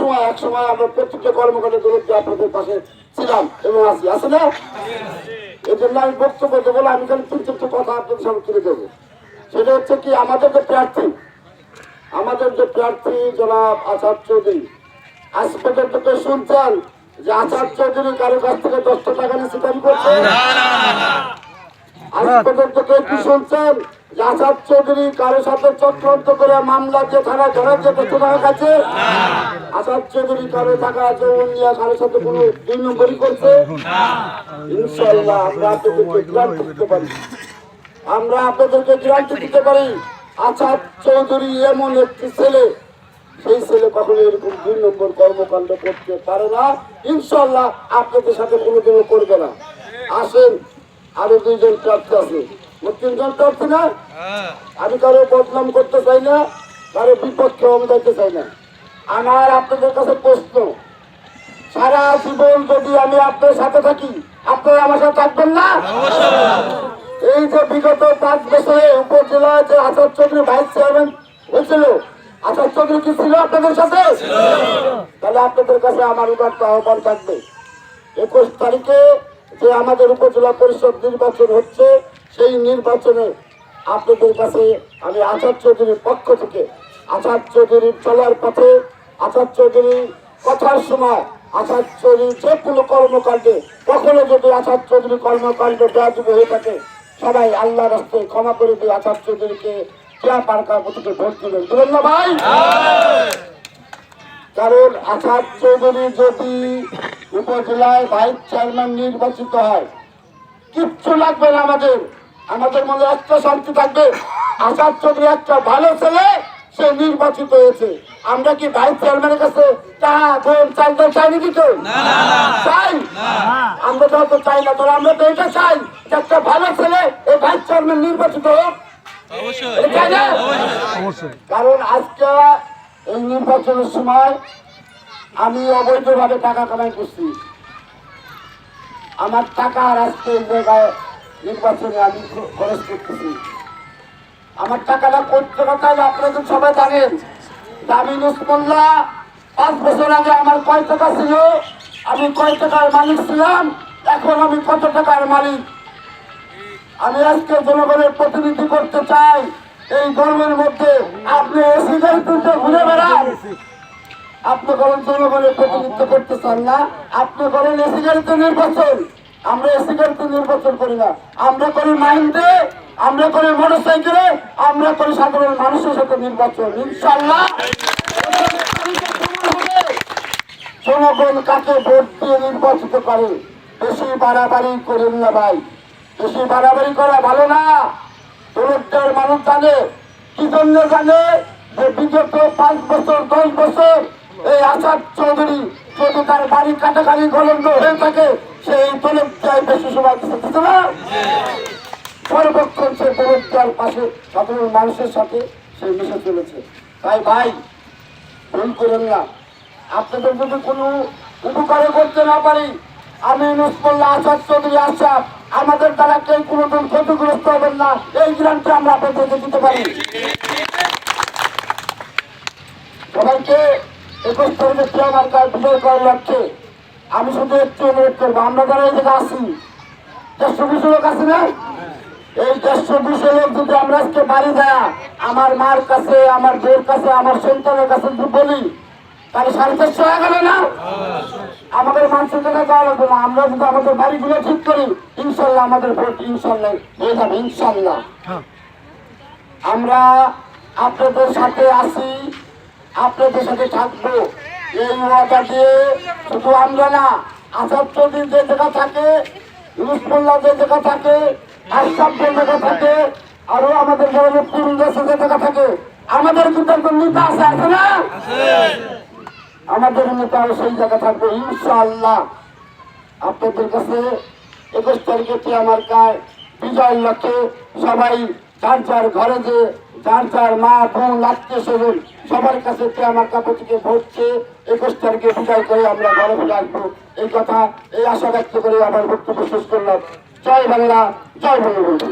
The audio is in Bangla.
সময় এক সময় আমরা প্রত্যেকটা কর্মকাণ্ডে দূরত্ব আপনাদের পাশে ছিলাম এবং আছি, আছে না? এই জন্য আমি বক্তব্য দেবো না, আমি খালি তিন চারটে কথা আপনাদের সামনে তুলে দেবো। সেটা হচ্ছে কি, আমাদের যে প্রার্থী জনাব আসাদ চৌধুরী, আজ পর্যন্ত তো শুনছেন যে আসাদ চৌধুরী কারো কাছ থেকে 10 টাকা নিয়ে সিটারি করছে? আজ পর্যন্ত কেউ কি শুনছেন যে আসাদ চৌধুরী কারোর সাথে চক্রান্ত করে মামলা যে থানা ধরার যে 10 টাকা খাচ্ছে? আসাদ চৌধুরী কারো টাকা আছে নিয়ে কারোর সাথে কোনো 2 নম্বরই করছে? ইনশাআল্লাহ আমরা আপনাদেরকে গ্যারান্টি দিতে পারি, আসাদ চৌধুরী এমন একটি ছেলে, সেই ছেলে কখনো এরকম 2 নম্বর কর্মকাণ্ড করতে পারে না। ইনশাআল্লাহ আপনাদের সাথে কোনোদিনও করবে না। আসেন, আরো 2 জন প্রার্থী আছে, 3 জন প্রার্থী না? আমি কারো বদনাম করতে চাই না, কারো বিপক্ষে আমি যাইতে চাই না। আমার আপনাদের কাছে প্রশ্ন, সারা জীবন যদি আমি আপনার সাথে থাকি, আপনারা আমার সাথে থাকবেন না? এই যে বিগত 5 বছরে উপজেলায় যে আসাদ চৌধুরী ভাইস চেয়ারম্যান হয়েছিল, আসাদ চৌধুরী কি ছিল আপনাদের সাথে? তাহলে আপনাদের কাছে আমার উদাত্ত আহ্বান থাকবে, 21 তারিখে যে আমাদের উপজেলা পরিষদ নির্বাচন হচ্ছে, সেই নির্বাচনে আপনাদের কাছে আমি আসাদ চৌধুরীর পক্ষ থেকে, আসাদ চৌধুরীর চলার পথে, আসাদ চৌধুরী কথার সময়, আসাদ চৌধুরী যে কোনো কর্মকাণ্ডে কখনো যদি আসাদ চৌধুরী কর্মকাণ্ড বেয়াদবি হয়ে থাকে, সবাই আল্লাহ রাস্তায় ক্ষমা করে দিয়ে আসাদ চৌধুরীকে ক্রিয়া পার্কার প্রতিকে ভোট দিবেন না ভাই? কারণ আসাদ চৌধুরী যদি উপজেলায় ভাইস চেয়ারম্যান নির্বাচিত হয়, কিচ্ছু লাগবে না আমাদের মনে একটা শান্তি থাকবে, আসাদ চৌধুরী একটা ভালো ছেলে, সে নির্বাচিত হয়েছে। আমরা কি ভাইস চেয়ারম্যানের কাছে চাইনি কি কেউ? চাই? আমরা তো চাই না, তবে আমরা তো এটা চাই যে একটা ভালো ছেলে এই ভাইস চেয়ারম্যান নির্বাচিত হোক। কারণ আজকে এই নির্বাচনের সময় আমি অবৈধভাবে টাকা কামাই করছি, আমার টাকা আর আজকে এই জায়গায় নির্বাচনে আমি খরচ করতেছি। আমার টাকাটা করতে কথা আপনারা সবাই জানেন। জামিনুস মোল্লা 5 বছর আগে আমার কয় টাকা ছিল, আমি কয় টাকার মালিক ছিলাম, এখন আমি কত টাকার মালিক। আমি আজকে জনগণের প্রতিনিধি করতে চাই। এই গরমের মধ্যে আপনি এসি গাড়ি তুলতে ঘুরে বেড়ান, আপনি করেন জনগণের প্রতিনিধিত্ব করতে চান না, আপনি করেন এসি গাড়িতে নির্বাচন। আমরা এসি গাড়িতে নির্বাচন করি না, আমরা করি মাইন্ডে, আমরা করি মোটরসাইকেলে, আমরা করি সাধারণ মানুষের সাথে নির্বাচন। ইনশাআল্লাহ জনগণ কাকে ভোট দিয়ে নির্বাচিত করে। বেশি বাড়াবাড়ি করেন না ভাই, বেশি বাড়াবাড়ি করা ভালো না। দরিদ্রের মানুষ জানে, কি জন্য জানে, যে বিগত 5 বছর 10 বছর এই আসাদ চৌধুরী যদি তার বাড়ি কাটাকাটি গলন্দ হয়ে থাকে, সেই দরিদ্রায় বেশি সময় দিতে না, সর্বক্ষণ সে দরিদ্রার পাশে সাধারণ মানুষের সাথে সে মিশে চলেছে। তাই ভাই ভুল করেন না, আপনাদের যদি কোনো উপকার করতে না পারি, আমি নসমুল্লাহ আসাদ চৌধুরী আশরাফ, আমাদের দ্বারা কেউ কোনোদিন ক্ষতিগ্রস্ত হবেন না, এই গ্রামটি আমরা আপনাদেরকে দিতে পারি। সবাইকে 21 তারিখে আমার কাজ বিজয় করার লক্ষ্যে আমি শুধু একটু অনুরোধ করবো, আমরা যারা এই জায়গায় আসি 120 লোক আছে না, এই 120 লোক যদি আমরা আজকে বাড়ি যায় আমার মার কাছে, আমার বউর কাছে, আমার সন্তানের কাছে যদি বলি, তাহলে 450 হয়ে গেল না? আমাদের মানুষের জায়গায় যাওয়া লাগবে না, আমরা যদি আমাদের বাড়িগুলো ঠিক করি, ইনশাল্লাহ আমাদের ভোট ইনশাল্লাহ হয়ে যাবে। ইনশাল্লাহ আমরা আপনাদের সাথে আসি, আপনাদের সাথে থাকবো, এই ওয়াদা দিয়ে শুধু আমরা না, আসাদ চৌধুরী যে জায়গা থাকে, লুৎফুল্লাহ যে জায়গা থাকে, আশরাফ যে জায়গা থাকে, আরো আমাদের গ্রামের যে জায়গা থাকে, আমাদের কিন্তু একজন নেতা আছে না? আমাদের নেতাও সেই জায়গা থাকবে ইনশাআল্লাহ। আপনাদের কাছে 21 তারিখে আমার কায় বিজয়ের লক্ষ্যে সবাই যার যার ঘরে যে যার যার মা বোন আত্মীয় স্বজন সবার কাছে আমার কাপড় থেকে ভোট চেয়ে 21 তারিখে বিজয় করে আমরা ঘরে ফিরে আসবো, এই কথা এই আশা ব্যক্ত করে আমার বক্তব্য শেষ করলাম। জয় বাংলা, জয় বঙ্গবন্ধু।